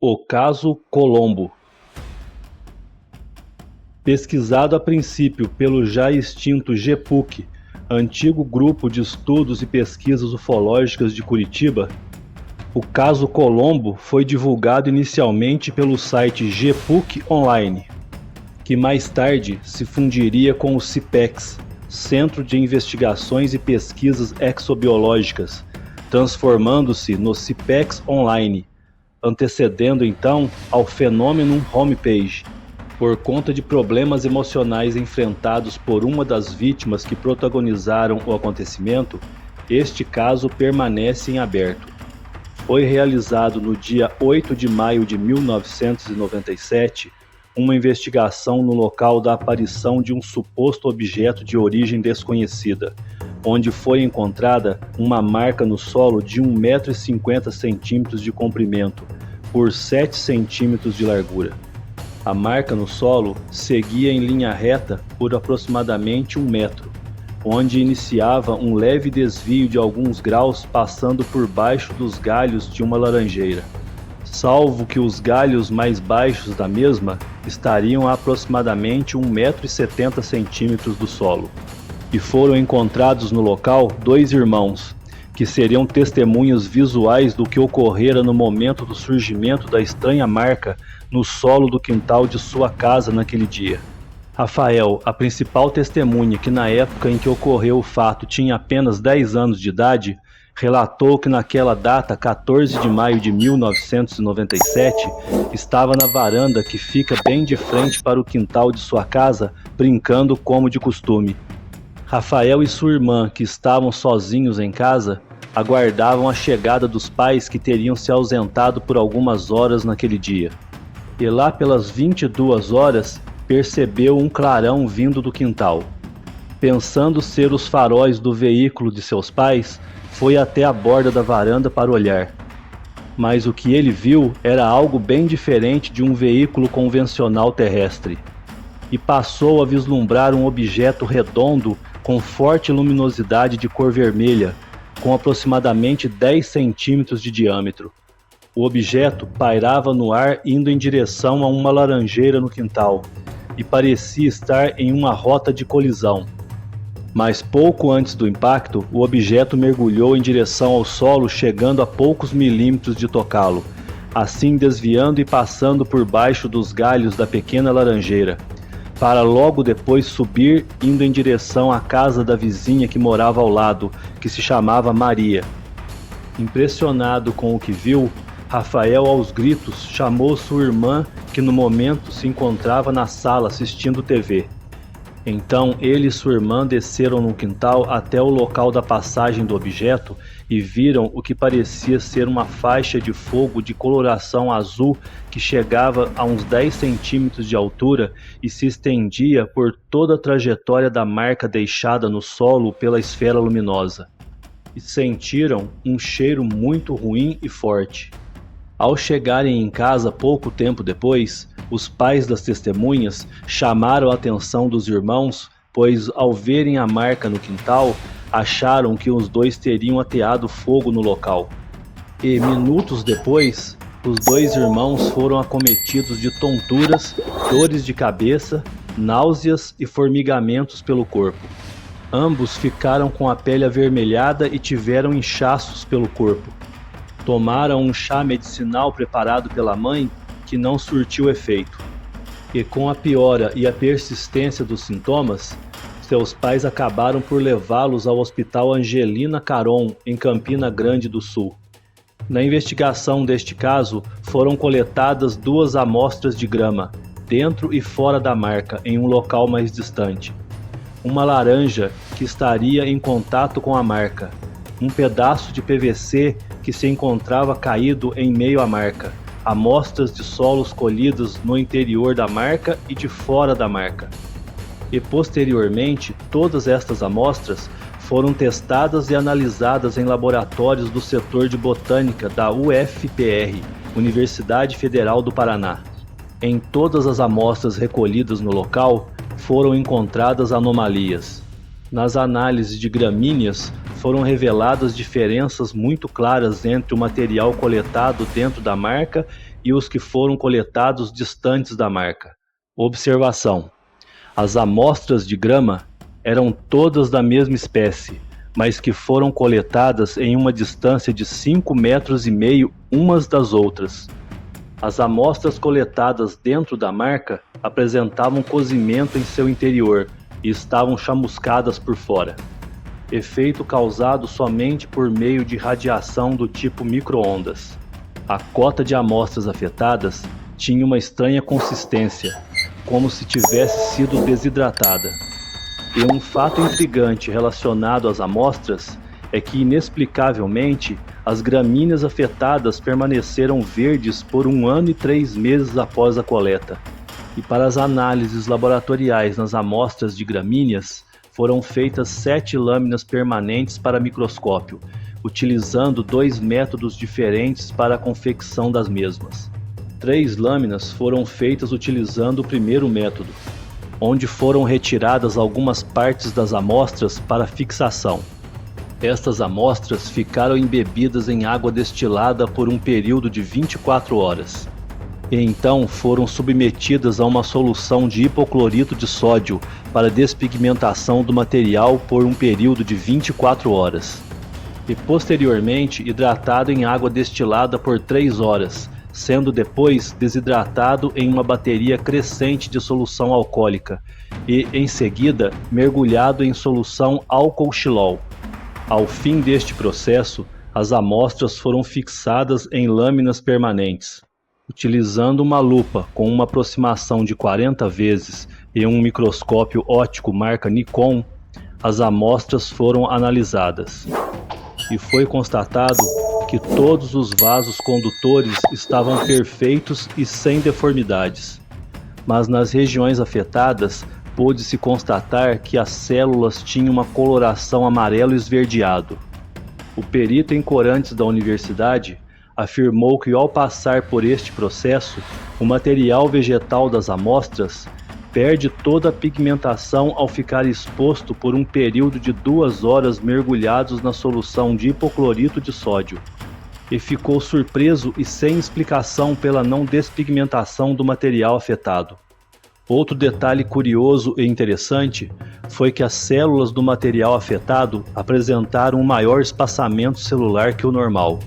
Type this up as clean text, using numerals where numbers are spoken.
O caso Colombo. Pesquisado a princípio pelo já extinto GPUC, antigo grupo de estudos e pesquisas ufológicas de Curitiba, o caso Colombo foi divulgado inicialmente pelo site GPUC Online, que mais tarde se fundiria com o CIPEX, Centro de Investigações e Pesquisas Exobiológicas, transformando-se no CIPEX Online, antecedendo então ao Phenomenon Homepage, por conta de problemas emocionais enfrentados por uma das vítimas que protagonizaram o acontecimento. Este caso permanece em aberto. Foi realizado no dia 8 de maio de 1997 uma investigação no local da aparição de um suposto objeto de origem desconhecida, onde foi encontrada uma marca no solo de 1,50 m de comprimento por 7 centímetros de largura. A marca no solo seguia em linha reta por aproximadamente 1 metro, onde iniciava um leve desvio de alguns graus passando por baixo dos galhos de uma laranjeira, salvo que os galhos mais baixos da mesma estariam a aproximadamente 1,70 m do solo. E foram encontrados no local 2 irmãos, que seriam testemunhas visuais do que ocorrera no momento do surgimento da estranha marca no solo do quintal de sua casa naquele dia. Rafael, a principal testemunha, que na época em que ocorreu o fato tinha apenas 10 anos de idade, relatou que naquela data, 14 de maio de 1997, estava na varanda que fica bem de frente para o quintal de sua casa, brincando como de costume. Rafael e sua irmã, que estavam sozinhos em casa, aguardavam a chegada dos pais que teriam se ausentado por algumas horas naquele dia. E lá pelas 22 horas, percebeu um clarão vindo do quintal. Pensando ser os faróis do veículo de seus pais, foi até a borda da varanda para olhar. Mas o que ele viu era algo bem diferente de um veículo convencional terrestre. E passou a vislumbrar um objeto redondo com forte luminosidade de cor vermelha, com aproximadamente 10 centímetros de diâmetro. O objeto pairava no ar indo em direção a uma laranjeira no quintal, e parecia estar em uma rota de colisão. Mas pouco antes do impacto, o objeto mergulhou em direção ao solo, chegando a poucos milímetros de tocá-lo, assim desviando e passando por baixo dos galhos da pequena laranjeira, para logo depois subir, indo em direção à casa da vizinha que morava ao lado, que se chamava Maria. Impressionado com o que viu, Rafael, aos gritos, chamou sua irmã, que no momento se encontrava na sala assistindo TV. Então ele e sua irmã desceram no quintal até o local da passagem do objeto e viram o que parecia ser uma faixa de fogo de coloração azul que chegava a uns 10 centímetros de altura e se estendia por toda a trajetória da marca deixada no solo pela esfera luminosa. E sentiram um cheiro muito ruim e forte. Ao chegarem em casa pouco tempo depois, os pais das testemunhas chamaram a atenção dos irmãos, pois ao verem a marca no quintal, acharam que os dois teriam ateado fogo no local. E minutos depois, os 2 irmãos foram acometidos de tonturas, dores de cabeça, náuseas e formigamentos pelo corpo. Ambos ficaram com a pele avermelhada e tiveram inchaços pelo corpo. Tomaram um chá medicinal preparado pela mãe, que não surtiu efeito. E com a piora e a persistência dos sintomas, seus pais acabaram por levá-los ao Hospital Angelina Caron, em Campina Grande do Sul. Na investigação deste caso, foram coletadas 2 amostras de grama, dentro e fora da marca, em um local mais distante. Uma laranja que estaria em contato com a marca, um pedaço de PVC que se encontrava caído em meio à marca, amostras de solos colhidas no interior da marca e de fora da marca. E posteriormente, todas estas amostras foram testadas e analisadas em laboratórios do setor de botânica da UFPR, Universidade Federal do Paraná. Em todas as amostras recolhidas no local, foram encontradas anomalias. Nas análises de gramíneas, foram reveladas diferenças muito claras entre o material coletado dentro da marca e os que foram coletados distantes da marca. Observação: as amostras de grama eram todas da mesma espécie, mas que foram coletadas em uma distância de 5,5 metros umas das outras. As amostras coletadas dentro da marca apresentavam cozimento em seu interior e estavam chamuscadas por fora. Efeito causado somente por meio de radiação do tipo micro-ondas. A cota de amostras afetadas tinha uma estranha consistência, como se tivesse sido desidratada. E um fato intrigante relacionado às amostras é que, inexplicavelmente, as gramíneas afetadas permaneceram verdes por 1 ano e 3 meses após a coleta. E para as análises laboratoriais nas amostras de gramíneas, foram feitas 7 lâminas permanentes para microscópio, utilizando 2 métodos diferentes para a confecção das mesmas. 3 lâminas foram feitas utilizando o primeiro método, onde foram retiradas algumas partes das amostras para fixação. Estas amostras ficaram embebidas em água destilada por um período de 24 horas. E então foram submetidas a uma solução de hipoclorito de sódio para despigmentação do material por um período de 24 horas. E posteriormente hidratado em água destilada por 3 horas, sendo depois desidratado em uma bateria crescente de solução alcoólica e, em seguida, mergulhado em solução álcool-xilol. Ao fim deste processo, as amostras foram fixadas em lâminas permanentes. Utilizando uma lupa com uma aproximação de 40 vezes e um microscópio óptico marca Nikon, as amostras foram analisadas. E foi constatado que todos os vasos condutores estavam perfeitos e sem deformidades. Mas nas regiões afetadas, pôde-se constatar que as células tinham uma coloração amarelo esverdeado. O perito em corantes da universidade afirmou que, ao passar por este processo, o material vegetal das amostras perde toda a pigmentação ao ficar exposto por um período de 2 horas mergulhados na solução de hipoclorito de sódio, e ficou surpreso e sem explicação pela não despigmentação do material afetado. Outro detalhe curioso e interessante foi que as células do material afetado apresentaram um maior espaçamento celular que o normal.